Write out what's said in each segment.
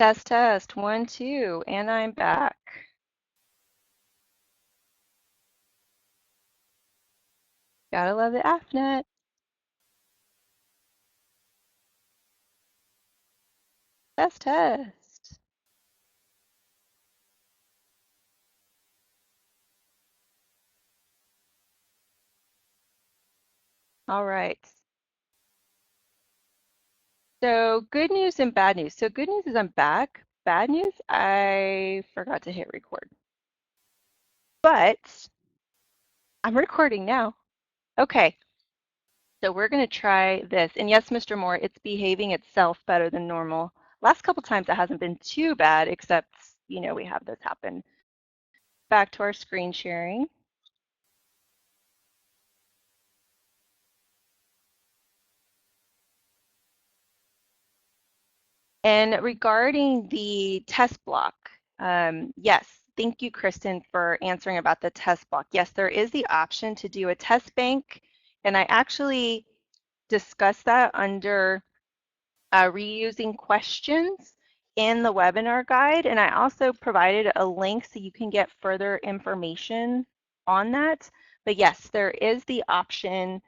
Test, test, 1, 2, and I'm back. Gotta love the AFNet. Test, test. All right. So good news and bad news. So good news is I'm back. Bad news, I forgot to hit record. But I'm recording now. Okay. So we're going to try this. And yes, Mr. Moore, it's behaving itself better than normal. Last couple times it hasn't been too bad, except, we have this happen. Back to our screen sharing. And regarding the test block, yes, thank you, Kristen, for answering about the test block. Yes, there is the option to do a test bank, and I actually discussed that under reusing questions in the webinar guide, and I also provided a link so you can get further information on that. But yes, there is the option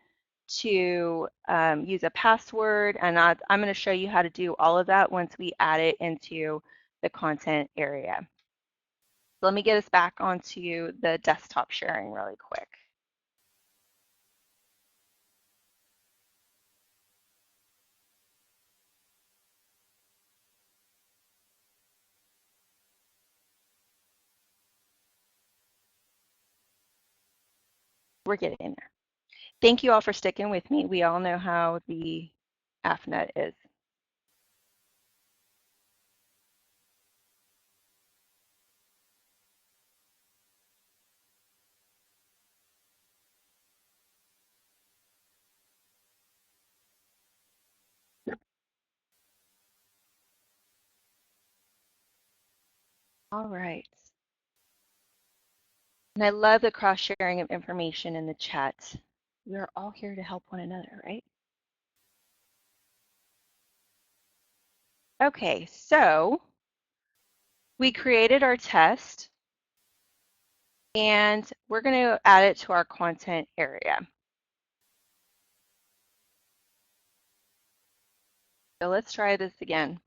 to use a password, and I'm going to show you how to do all of that once we add it into the content area. So let me get us back onto the desktop sharing really quick. We're getting there. Thank you all for sticking with me. We all know how the AFNet is. All right. And I love the cross-sharing of information in the chat. We are all here to help one another, right? Okay, so we created our test, and we're going to add it to our content area. So let's try this again.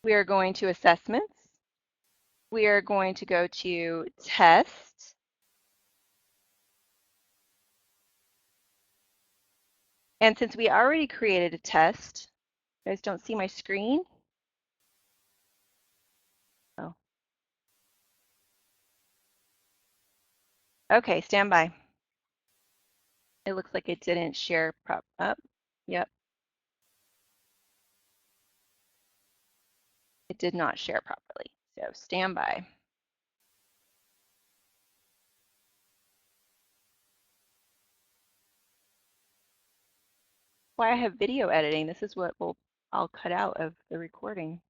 We are going to assessments. We are going to go to test. And since we already created a test, you guys don't see my screen? Oh. Okay, stand by. It looks like it didn't share up. Yep. It did not share properly. So stand by. Why I have video editing. This is what I'll cut out of the recording.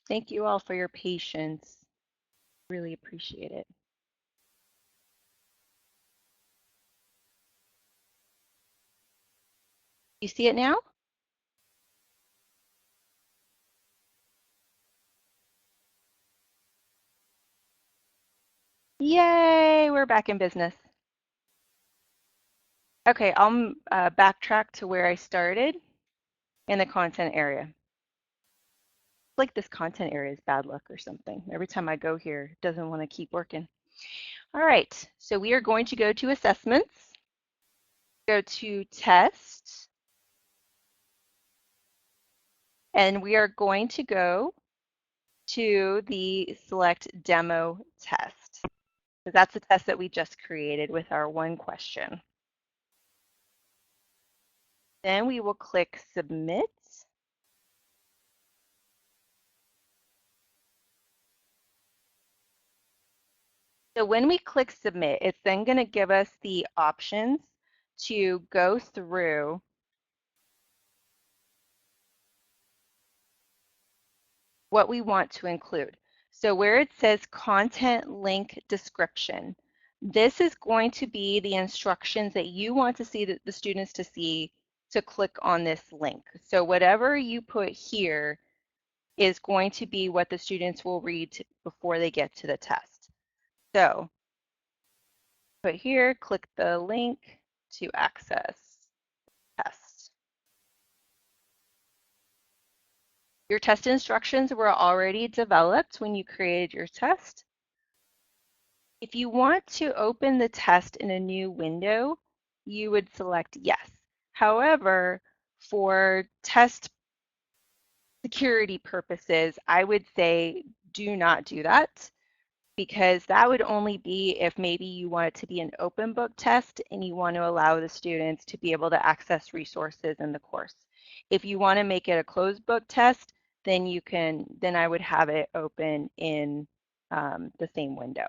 Thank you all for your patience. Really appreciate it. You see it now? Yay, we're back in business. Okay, I'll backtrack to where I started in the content area. Like this content area is bad luck or something. Every time I go here, it doesn't want to keep working. All right, so we are going to go to assessments, go to test, and we are going to go to the select demo test. So that's the test that we just created with our one question. Then we will click submit. So when we click submit, it's then going to give us the options to go through what we want to include. So where it says content link description, this is going to be the instructions that you want to see the students to see to click on this link. So whatever you put here is going to be what the students will read before they get to the test. So put here, click the link to access test. Your test instructions were already developed when you created your test. If you want to open the test in a new window, you would select yes. However, for test security purposes, I would say do not do that, because that would only be if maybe you want it to be an open book test and you want to allow the students to be able to access resources in the course. If you want to make it a closed book test, then I would have it open in the same window.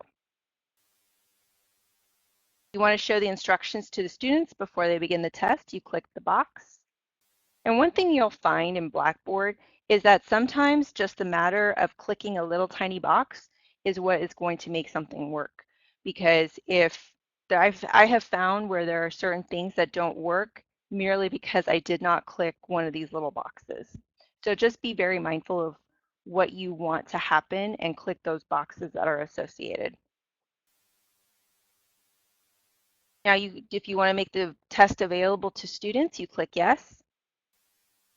You want to show the instructions to the students before they begin the test, you click the box. And one thing you'll find in Blackboard is that sometimes just the matter of clicking a little tiny box is what is going to make something work. Because I have found where there are certain things that don't work merely because I did not click one of these little boxes. So just be very mindful of what you want to happen and click those boxes that are associated. Now, if you want to make the test available to students, you click yes.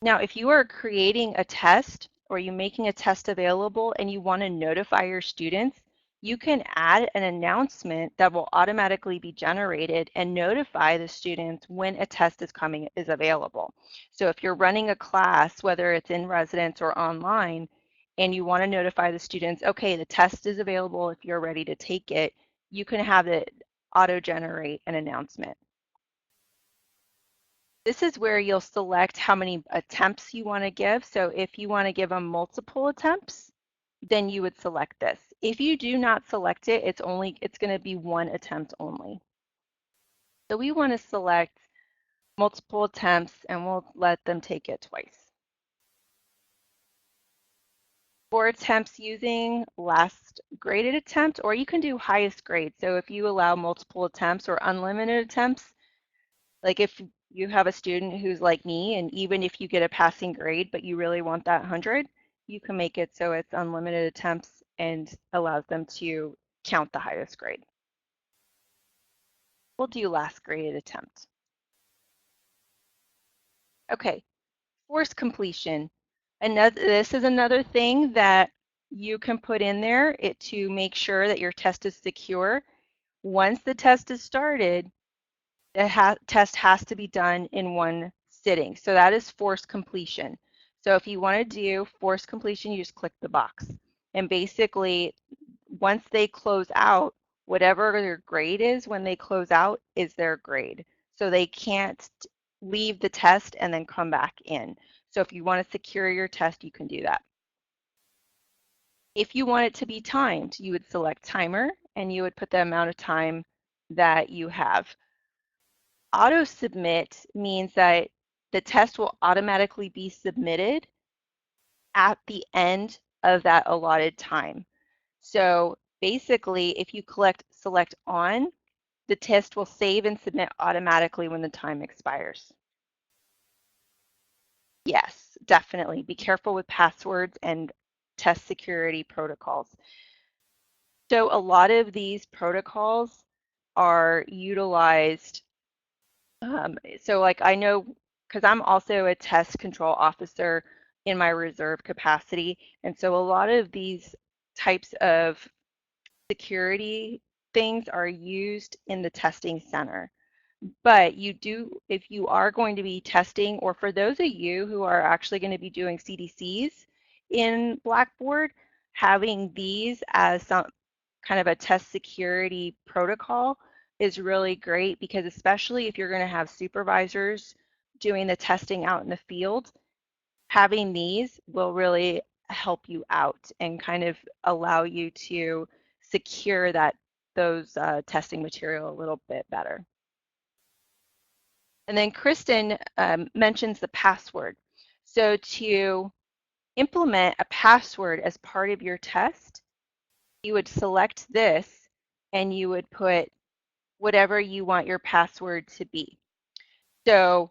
Now, if you are creating a test or you're making a test available and you want to notify your students, you can add an announcement that will automatically be generated and notify the students when a test is available. So if you're running a class, whether it's in residence or online, and you want to notify the students, okay, the test is available if you're ready to take it, you can have it auto-generate an announcement. This is where you'll select how many attempts you want to give. So if you want to give them multiple attempts, then you would select this. If you do not select it, it's going to be one attempt only. So we want to select multiple attempts and we'll let them take it twice. 4 attempts using last graded attempt, or you can do highest grade. So if you allow multiple attempts or unlimited attempts, like if you have a student who's like me, and even if you get a passing grade, but you really want that 100, you can make it so it's unlimited attempts and allows them to count the highest grade. We'll do last graded attempt. Okay, force completion. This is another thing that you can put in there to make sure that your test is secure. Once the test is started, the test has to be done in one sitting. So that is force completion. So if you want to do force completion, you just click the box. And basically, once they close out, whatever their grade is when they close out is their grade. So they can't leave the test and then come back in. So if you want to secure your test, you can do that. If you want it to be timed, you would select timer and you would put the amount of time that you have. Auto submit means that the test will automatically be submitted at the end of that allotted time. So basically, if you select on, the test will save and submit automatically when the time expires. Yes, definitely. Be careful with passwords and test security protocols. So a lot of these protocols are utilized. So like I know, because I'm also a test control officer in my reserve capacity, and so a lot of these types of security things are used in the testing center. But if you are going to be testing, or for those of you who are actually going to be doing CDCs in Blackboard, having these as some kind of a test security protocol is really great, because especially if you're going to have supervisors doing the testing out in the field, having these will really help you out and kind of allow you to secure those testing material a little bit better. And then Kristen mentions the password. So to implement a password as part of your test, you would select this and you would put whatever you want your password to be. So,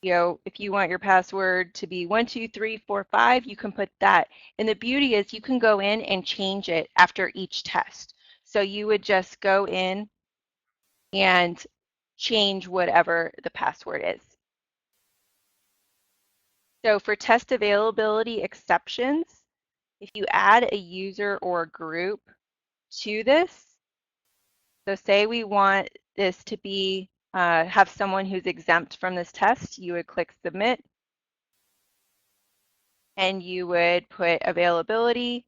if you want your password to be 12345, you can put that. And the beauty is you can go in and change it after each test. So you would just go in and change whatever the password is. So for test availability exceptions, if you add a user or a group to this, so say we want this to be, have someone who's exempt from this test, you would click submit and you would put availability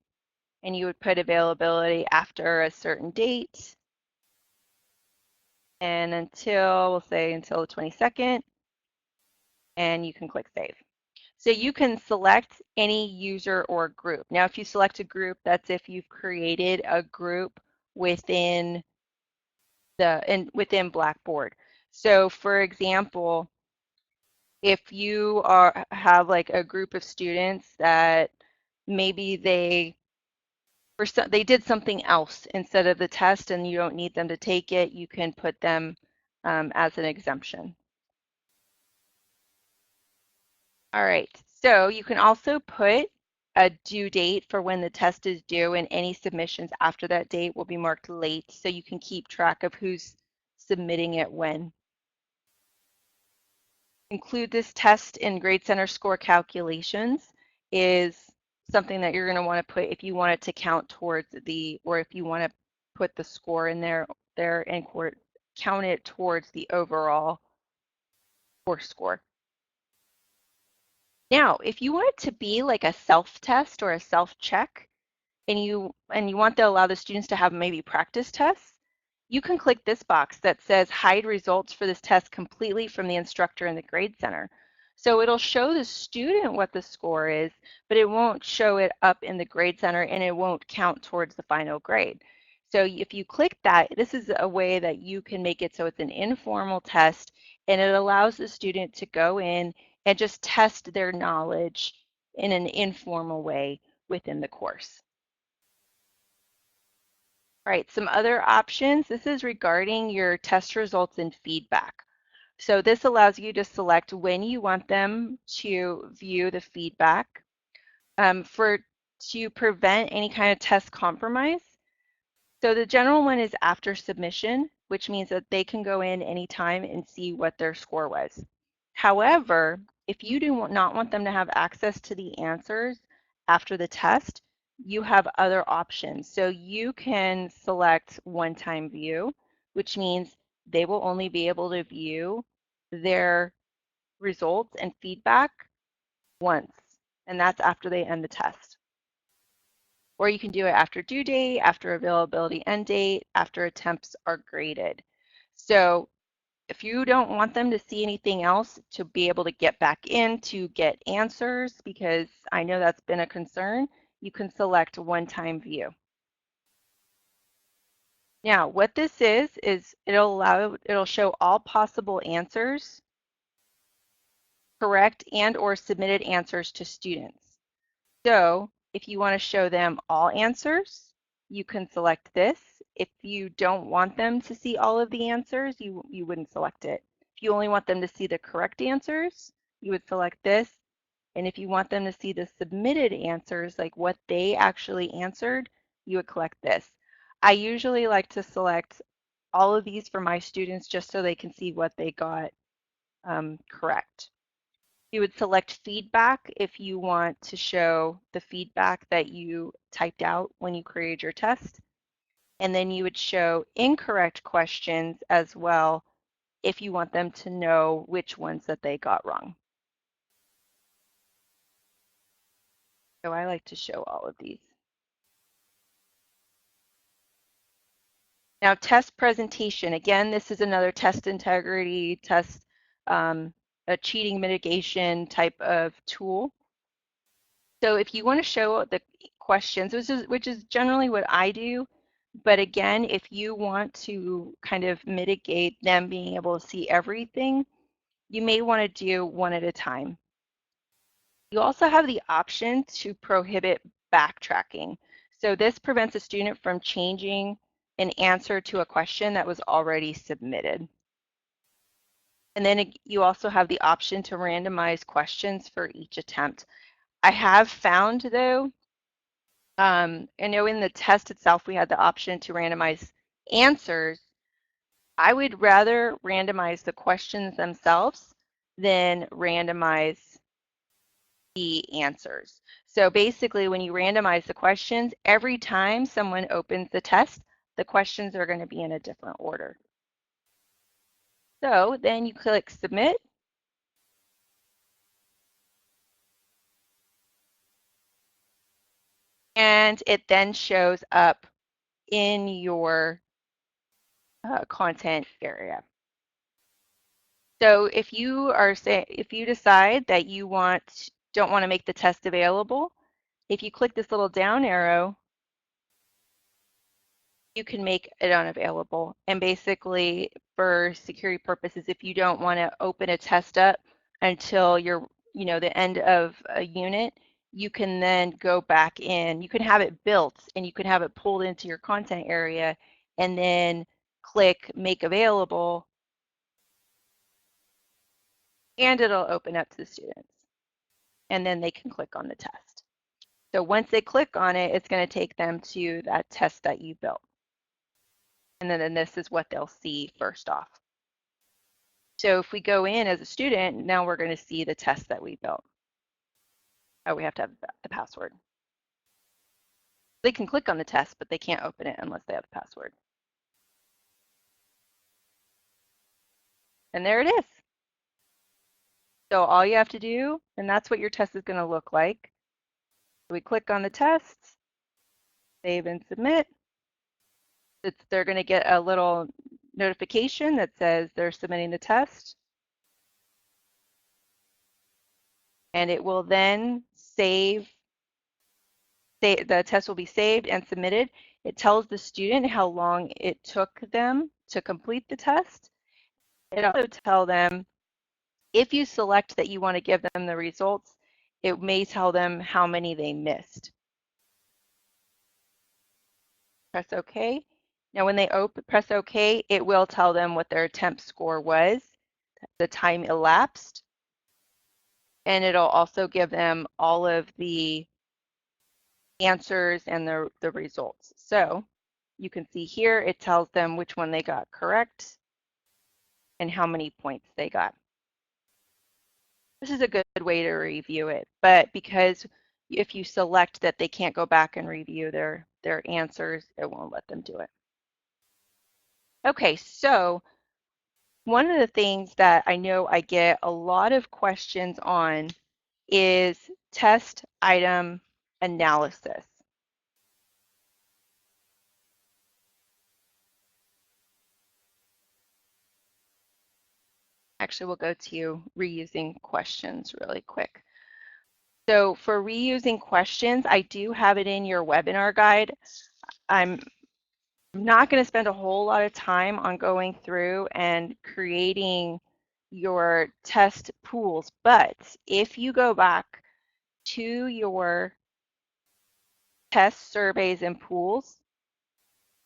and you would put availability after a certain date and until, we'll say until the 22nd, and you can click save. So you can select any user or group. Now, if you select a group, that's if you've created a group within within Blackboard. So for example, if you have like a group of students that maybe they did something else instead of the test and you don't need them to take it, you can put them as an exemption. All right, so you can also put a due date for when the test is due, and any submissions after that date will be marked late, so you can keep track of who's submitting it when. Include this test in Grade Center score calculations is something that you're going to want to put if you want it to count towards or if you want to put the score in there and count it towards the overall course score. Now, if you want it to be like a self-test or a self-check, and you want to allow the students to have maybe practice tests, you can click this box that says hide results for this test completely from the instructor in the Grade Center. So it'll show the student what the score is, but it won't show it up in the Grade Center and it won't count towards the final grade. So if you click that, this is a way that you can make it so it's an informal test and it allows the student to go in and just test their knowledge in an informal way within the course. All right, some other options. This is regarding your test results and feedback. So this allows you to select when you want them to view the feedback. To prevent any kind of test compromise, so the general one is after submission, which means that they can go in anytime and see what their score was. However, if you do not want them to have access to the answers after the test, you have other options. So you can select one-time view, which means they will only be able to view their results and feedback once, and that's after they end the test. Or you can do it after due date, after availability end date, after attempts are graded. So if you don't want them to see anything else, to be able to get back in to get answers, because I know that's been a concern, you can select one-time view. Now, what this is it'll show all possible answers, correct and or submitted answers to students. So if you want to show them all answers, you can select this. If you don't want them to see all of the answers, you wouldn't select it. If you only want them to see the correct answers, you would select this. And if you want them to see the submitted answers, like what they actually answered, you would select this. I usually like to select all of these for my students just so they can see what they got correct. You would select feedback if you want to show the feedback that you typed out when you created your test. And then you would show incorrect questions as well if you want them to know which ones that they got wrong. So I like to show all of these. Now, test presentation. Again, this is another test integrity, test a cheating mitigation type of tool. So if you want to show the questions, which is generally what I do, but again, if you want to kind of mitigate them being able to see everything, you may want to do one at a time. You also have the option to prohibit backtracking. So this prevents a student from changing an answer to a question that was already submitted. And then you also have the option to randomize questions for each attempt. I have found, though, I know in the test itself we had the option to randomize answers. I would rather randomize the questions themselves than randomize the answers. So basically, when you randomize the questions, every time someone opens the test, the questions are going to be in a different order. So then you click Submit. And it then shows up in your content area. So if you decide that you don't want to make the test available, if you click this little down arrow, you can make it unavailable. And basically, for security purposes, if you don't want to open a test up until the end of a unit, you can then go back in. You can have it built and you can have it pulled into your content area and then click Make Available, and it'll open up to the students. And then they can click on the test. So once they click on it, it's going to take them to that test that you built. And then this is what they'll see first off. So if we go in as a student, now we're going to see the test that we built. Oh, we have to have the password. They can click on the test, but they can't open it unless they have the password. And there it is. So all you have to do, and that's what your test is going to look like. We click on the test, save and submit. They're going to get a little notification that says they're submitting the test. And it will then the test will be saved and submitted. It tells the student how long it took them to complete the test. It also tells them if you select that you want to give them the results, it may tell them how many they missed. Press OK. Now when they press OK, it will tell them what their attempt score was, the time elapsed, and it'll also give them all of the answers and the results. So you can see here, it tells them which one they got correct and how many points they got. This is a good way to review it, but because if you select that they can't go back and review their answers, it won't let them do it. Okay, so one of the things that I know I get a lot of questions on is test item analysis. Actually, we'll go to reusing questions really quick. So for reusing questions, I do have it in your webinar guide. I'm not going to spend a whole lot of time on going through and creating your test pools, but if you go back to your test surveys and pools,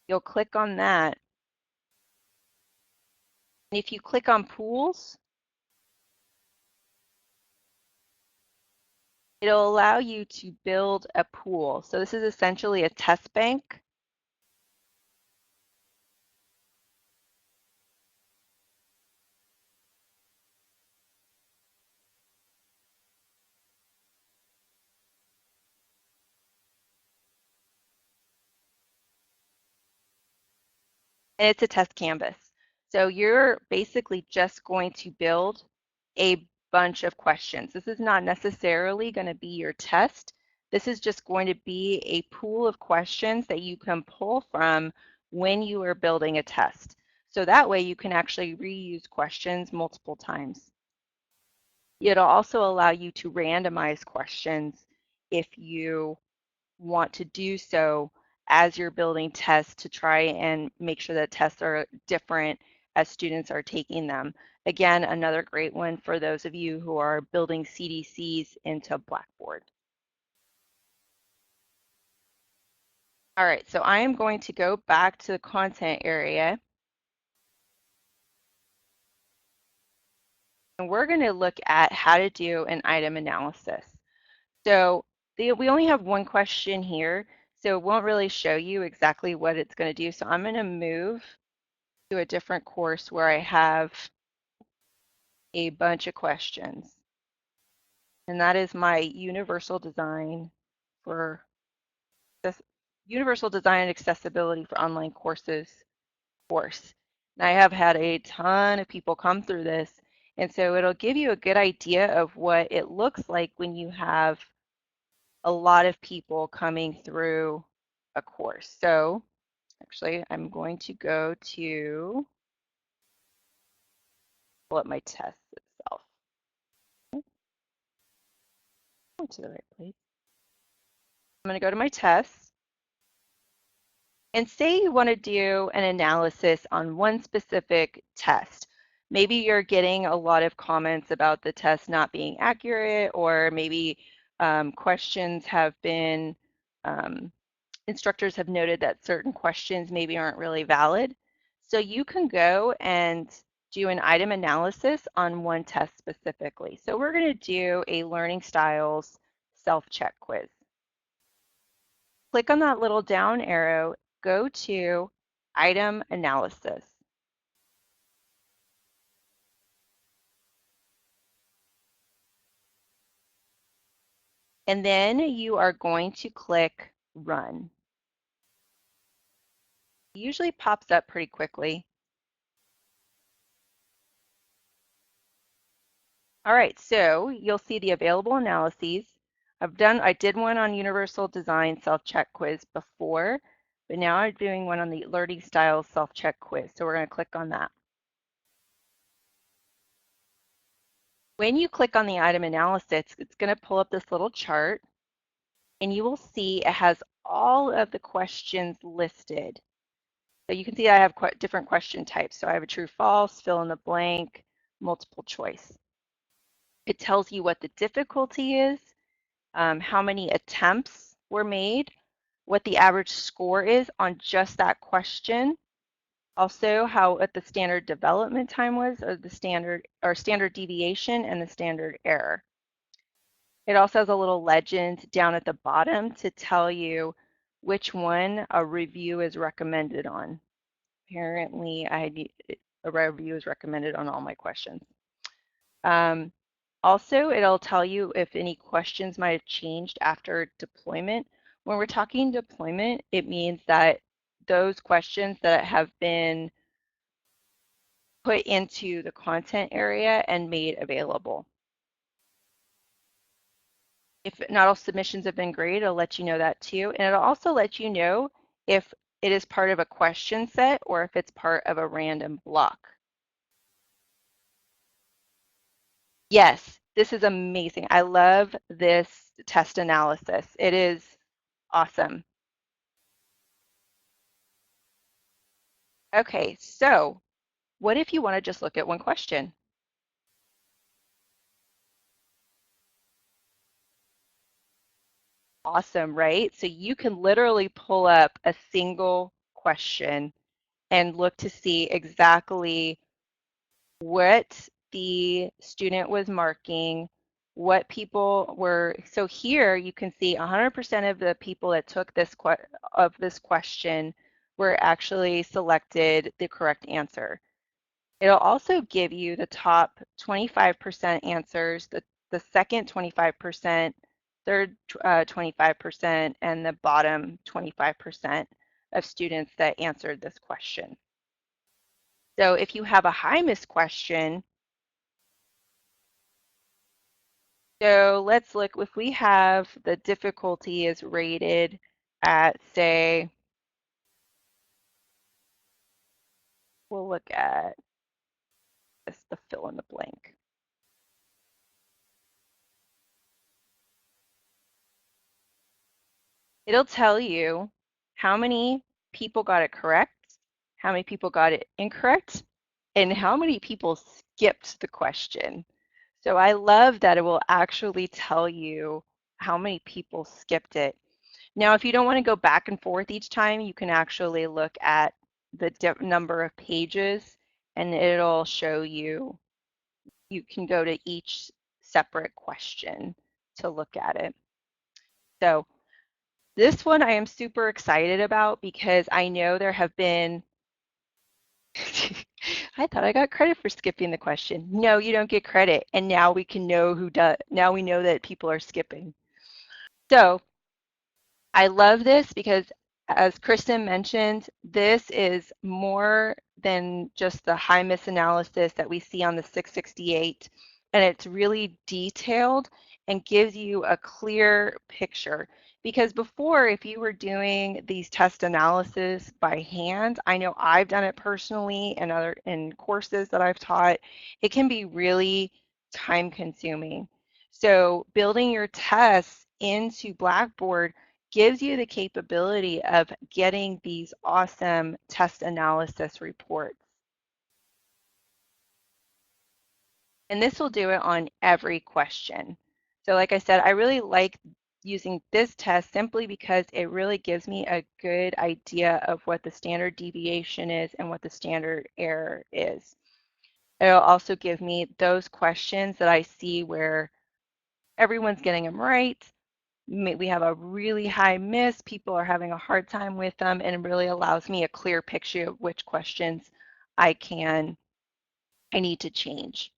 you'll click on that. And if you click on pools, it'll allow you to build a pool. So this is essentially a test bank. And it's a test canvas. So you're basically just going to build a bunch of questions. This is not necessarily going to be your test. This is just going to be a pool of questions that you can pull from when you are building a test. So that way you can actually reuse questions multiple times. It'll also allow you to randomize questions if you want to do so as you're building tests to try and make sure that tests are different as students are taking them. Again, another great one for those of you who are building CDCs into Blackboard. All right, so I am going to go back to the content area. And we're going to look at how to do an item analysis. So we only have one question here, so it won't really show you exactly what it's going to do. So I'm going to move to a different course where I have a bunch of questions. And that is my universal design for this universal design and accessibility for online courses course. And I have had a ton of people come through this. And so it'll give you a good idea of what it looks like when you have a lot of people coming through a course. So actually, I'm going to go to pull up my test itself. Go to the right place. I'm going to go to my test. And say you want to do an analysis on one specific test. Maybe you're getting a lot of comments about the test not being accurate, or maybe questions have been, instructors have noted that certain questions maybe aren't really valid. So you can go and do an item analysis on one test specifically. So we're going to do a learning styles self-check quiz. Click on that little down arrow, go to item analysis. And then you are going to click run. It usually pops up pretty quickly. All right, so you'll see the available analyses. I did one on universal design self-check quiz before, but now I'm doing one on the learning styles self-check quiz. So we're going to click on that. When you click on the item analysis, it's going to pull up this little chart, and you will see it has all of the questions listed. So you can see I have different question types. So I have a true, false, fill in the blank, multiple choice. It tells you what the difficulty is, how many attempts were made, what the average score is on just that question. Also, what the standard development time was, or the standard deviation and the standard error. It also has a little legend down at the bottom to tell you which one a review is recommended on. Apparently, a review is recommended on all my questions. Also, it'll tell you if any questions might have changed after deployment. When we're talking deployment, it means that those questions that have been put into the content area and made available. If not all submissions have been graded, it'll let you know that too. And it'll also let you know if it is part of a question set or if it's part of a random block. Yes, this is amazing. I love this test analysis. It is awesome. Okay, so what if you want to just look at one question? Awesome, right? So you can literally pull up a single question and look to see exactly what the student was marking, what people were. So here you can see 100% of the people that took this question were actually selected the correct answer. It'll also give you the top 25% answers, the second 25%, third 25%, and the bottom 25% of students that answered this question. So if you have a high miss question, so let's look, if we have the difficulty is rated at, say, we'll look at this, the fill in the blank. It'll tell you how many people got it correct, how many people got it incorrect, and how many people skipped the question. So I love that it will actually tell you how many people skipped it. Now, if you don't want to go back and forth each time, you can actually look at the number of pages and it'll show you. You can go to each separate question to look at it. So this one I am super excited about because I know there have been, I thought I got credit for skipping the question. No, you don't get credit. And now we can know who does, now we know that people are skipping. So I love this because, as Kristen mentioned, this is more than just the high miss analysis that we see on the 668, and it's really detailed and gives you a clear picture. Because before, if you were doing these test analysis by hand, I know I've done it personally and other in courses that I've taught, it can be really time consuming. So building your tests into Blackboard gives you the capability of getting these awesome test analysis reports. And this will do it on every question. So like I said, I really like using this test simply because it really gives me a good idea of what the standard deviation is and what the standard error is. It'll also give me those questions that I see where everyone's getting them right. We have a really high miss, people are having a hard time with them, and it really allows me a clear picture of which questions I need to change.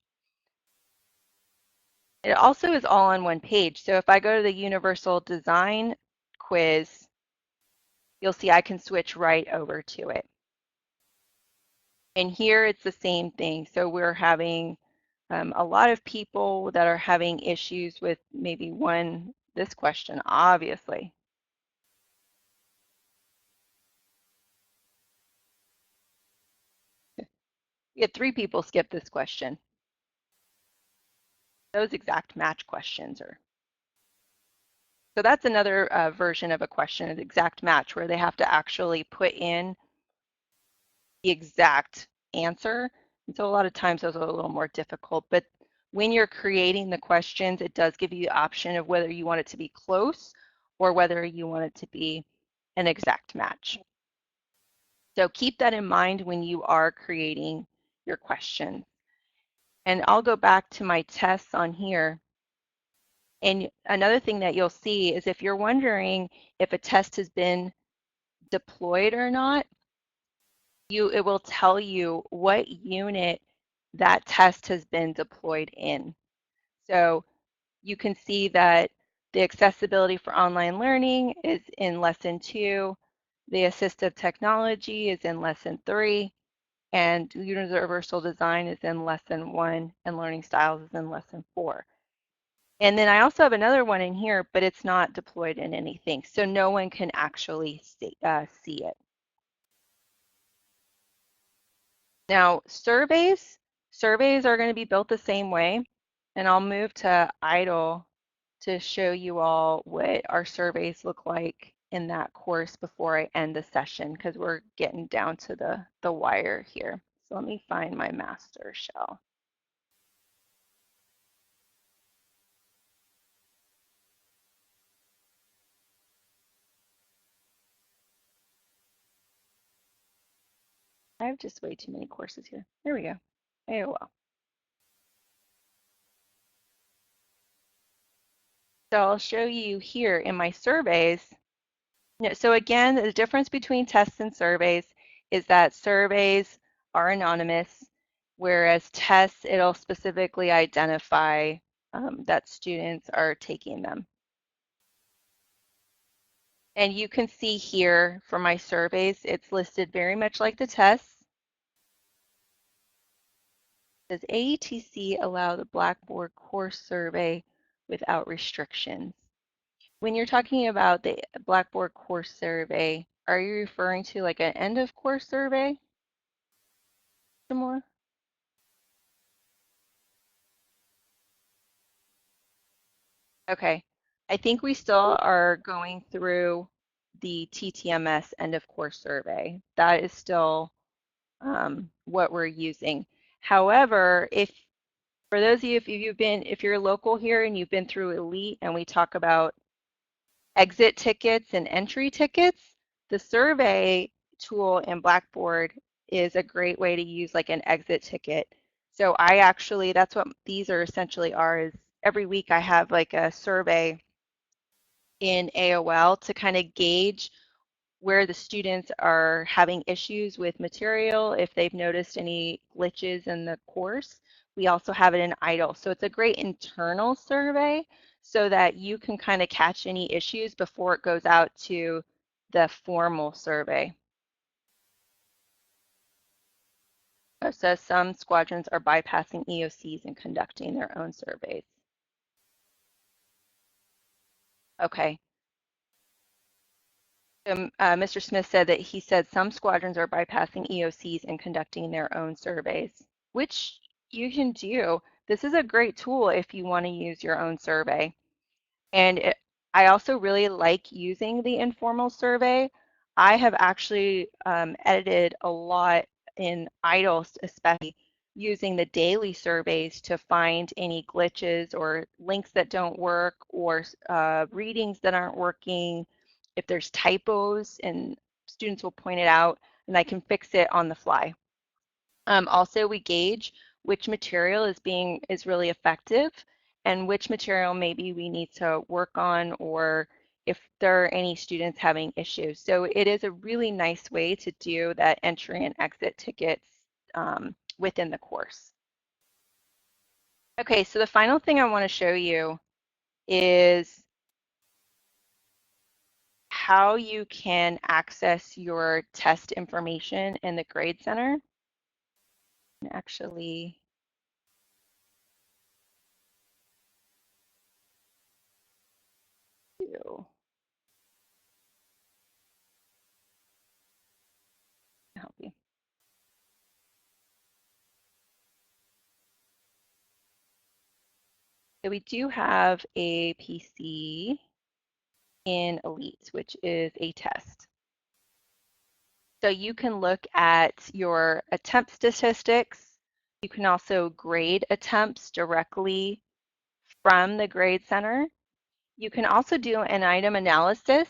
It also is all on one page. So if I go to the universal design quiz, you'll see I can switch right over to it. And here it's the same thing. So we're having a lot of people that are having issues with maybe this question, obviously. We had 3 people skip this question. Those exact match questions are. So that's another version of a question, an exact match, where they have to actually put in the exact answer. And so a lot of times those are a little more difficult, but when you're creating the questions, it does give you the option of whether you want it to be close or whether you want it to be an exact match. So keep that in mind when you are creating your questions. And I'll go back to my tests on here. And another thing that you'll see is if you're wondering if a test has been deployed or not, it will tell you what unit that test has been deployed in. So you can see that the accessibility for online learning is in lesson 2, the assistive technology is in lesson 3, and universal design is in lesson 1, and learning styles is in lesson 4. And then I also have another one in here, but it's not deployed in anything, so no one can actually see it. Now, surveys are going to be built the same way, and I'll move to idle to show you all what our surveys look like in that course before I end the session, because we're getting down to the wire here. So let me find my master shell. I have just way too many courses here. There we go. AOL. So I'll show you here in my surveys. So again, the difference between tests and surveys is that surveys are anonymous, whereas tests, it'll specifically identify that students are taking them. And you can see here for my surveys, it's listed very much like the tests. Does AETC allow the Blackboard course survey without restrictions? When you're talking about the Blackboard course survey, are you referring to like an end of course survey? Some more? Okay. I think we still are going through the TTMS end of course survey. That is still what we're using. However, if for those of you, if you're local here and you've been through Elite and we talk about exit tickets and entry tickets, the survey tool in Blackboard is a great way to use like an exit ticket. So I actually, that's what these are essentially are, is every week I have like a survey in AOL to kind of gauge where the students are having issues with material, if they've noticed any glitches in the course. We also have it in IDLE. So it's a great internal survey so that you can kind of catch any issues before it goes out to the formal survey. It says some squadrons are bypassing EOCs and conducting their own surveys. Okay. Mr. Smith said that he said some squadrons are bypassing EOCs and conducting their own surveys, which you can do. This is a great tool if you want to use your own survey. And I also really like using the informal survey. I have actually edited a lot in IDLE, especially using the daily surveys to find any glitches or links that don't work or readings that aren't working. If there's typos, and students will point it out, and I can fix it on the fly. Also, we gauge which material is really effective and which material maybe we need to work on, or if there are any students having issues. So it is a really nice way to do that entry and exit tickets within the course. Okay, so the final thing I want to show you is how you can access your test information in the Grade Center. And actually, do help you. So we do have a PC in Elite, which is a test. So you can look at your attempt statistics. You can also grade attempts directly from the Grade Center. You can also do an item analysis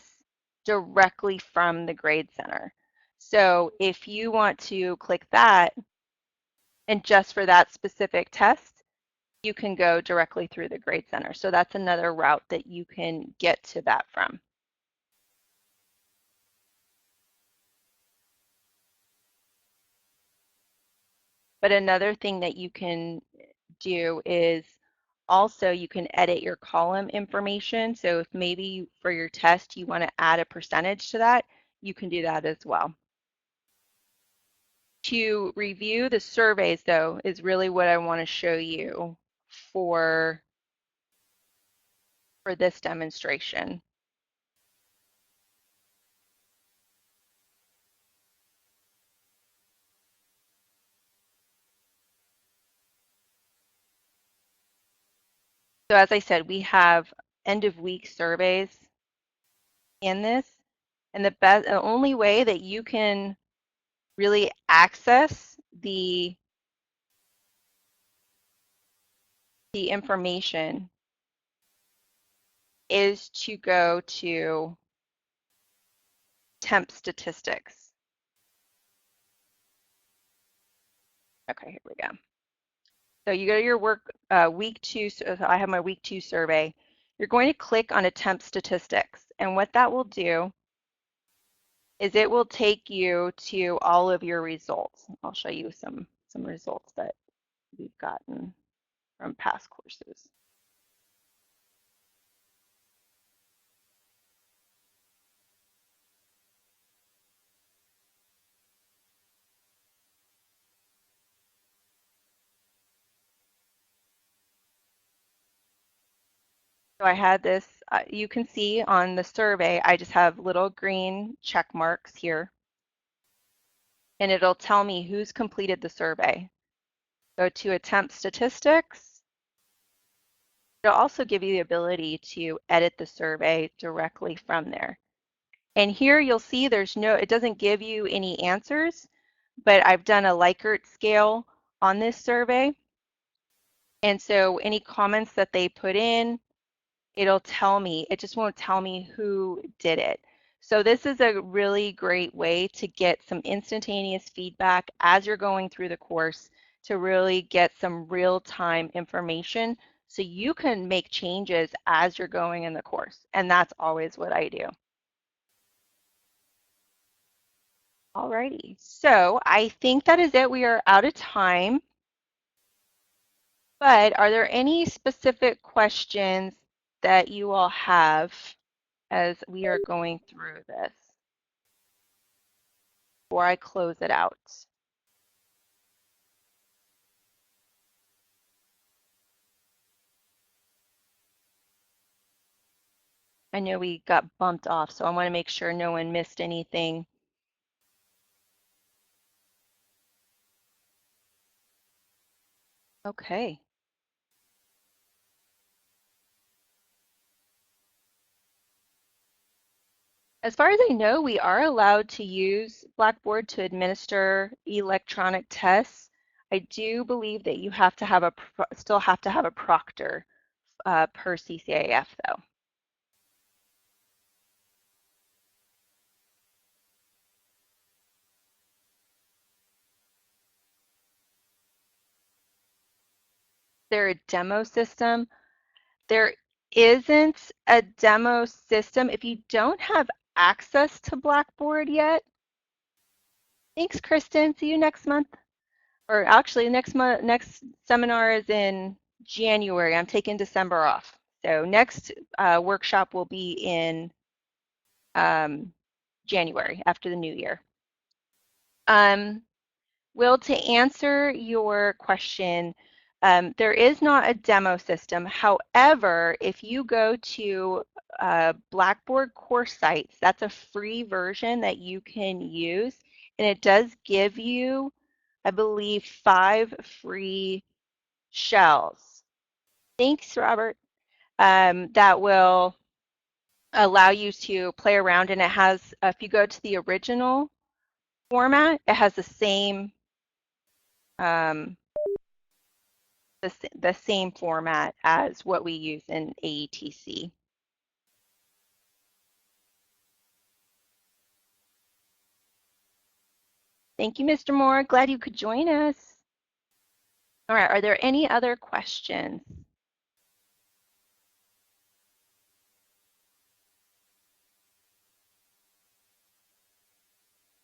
directly from the Grade Center. So if you want to click that, and just for that specific test, you can go directly through the Grade Center. So that's another route that you can get to that from. But another thing that you can do is also you can edit your column information. So if maybe for your test you want to add a percentage to that, you can do that as well. To review the surveys, though, is really what I want to show you for this demonstration. So as I said, we have end of week surveys in this, and the only way that you can really access the information is to go to temp statistics. Okay, here we go. So you go to your work week 2, so I have my week 2 survey. You're going to click on attempt statistics, and what that will do is it will take you to all of your results. I'll show you some results that we've gotten from past courses. So I had this, you can see on the survey, I just have little green check marks here, and it'll tell me who's completed the survey. Go to attempt statistics. It'll also give you the ability to edit the survey directly from there. And here you'll see it doesn't give you any answers, but I've done a Likert scale on this survey. And so any comments that they put in, it'll tell me, it just won't tell me who did it. So this is a really great way to get some instantaneous feedback as you're going through the course to really get some real-time information so you can make changes as you're going in the course. And that's always what I do. Alrighty, so I think that is it. We are out of time, but are there any specific questions that you all have as we are going through this before I close it out? I know we got bumped off, so I want to make sure no one missed anything. Okay. As far as I know, we are allowed to use Blackboard to administer electronic tests. I do believe that you have to have still have to have a proctor per CCAF though. There a demo system? There isn't a demo system. If you don't have access to Blackboard yet, thanks, Kristen. See you next month. Or actually, next seminar is in January. I'm taking December off. So next workshop will be in January after the new year. Will, to answer your question, there is not a demo system. However, if you go to Blackboard course sites, that's a free version that you can use, and it does give you, I believe, 5 free shells. Thanks, Robert. That will allow you to play around, and it has, if you go to the original format, it has the same um, the same format as what we use in AETC. Thank you, Mr. Moore. Glad you could join us. All right, are there any other questions?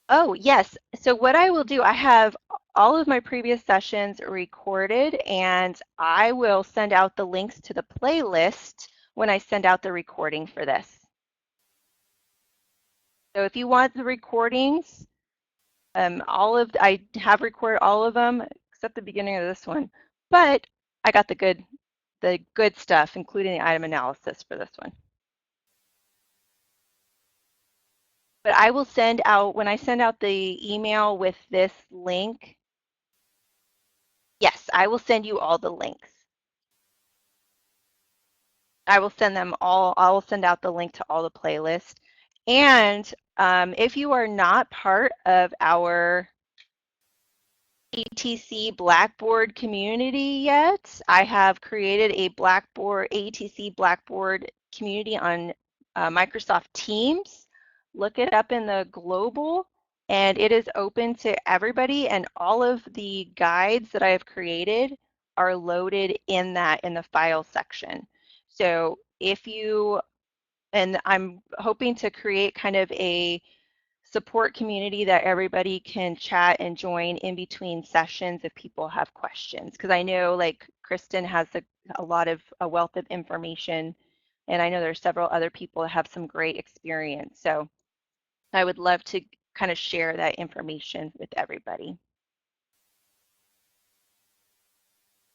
Oh, yes. So what I will do, I have all of my previous sessions recorded, and I will send out the links to the playlist when I send out the recording for this. So if you want the recordings, I have recorded all of them except the beginning of this one, but I got the good stuff, including the item analysis for this one. But I will send out, when I send out the email with this link, yes, I will send you all the links. I will send them all, I will send out the link to all the playlists. And if you are not part of our AETC Blackboard community yet, I have created a AETC Blackboard community on Microsoft Teams. Look it up in the global, and it is open to everybody, and all of the guides that I have created are loaded in the file section. So if you, and I'm hoping to create kind of a support community that everybody can chat and join in between sessions if people have questions. Because I know like Kristen has a wealth of information, and I know there's several other people that have some great experience. So I would love to kind of share that information with everybody.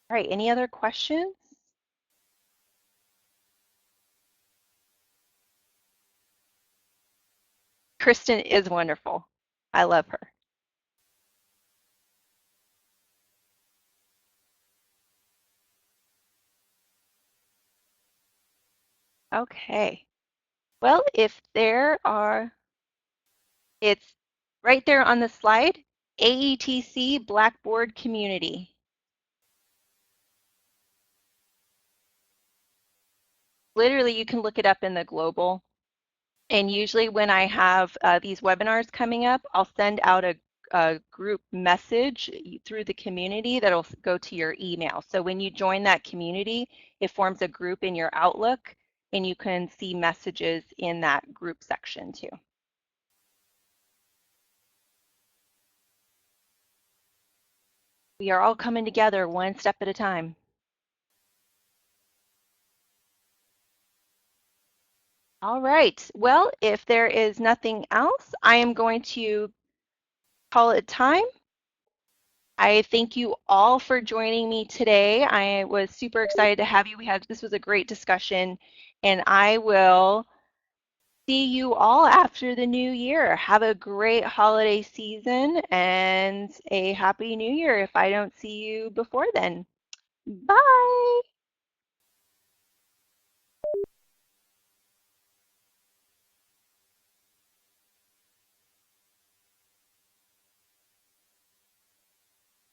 All right, any other questions? Kristen is wonderful. I love her. Okay. Well, if there are, it's right there on the slide. AETC Blackboard Community. Literally, you can look it up in the global. And usually when I have these webinars coming up, I'll send out a group message through the community that'll go to your email. So when you join that community, it forms a group in your Outlook, and you can see messages in that group section too. We are all coming together one step at a time. All right. Well, if there is nothing else, I am going to call it time. I thank you all for joining me today. I was super excited to have you. This was a great discussion, and I will see you all after the new year. Have a great holiday season and a happy new year if I don't see you before then. Bye.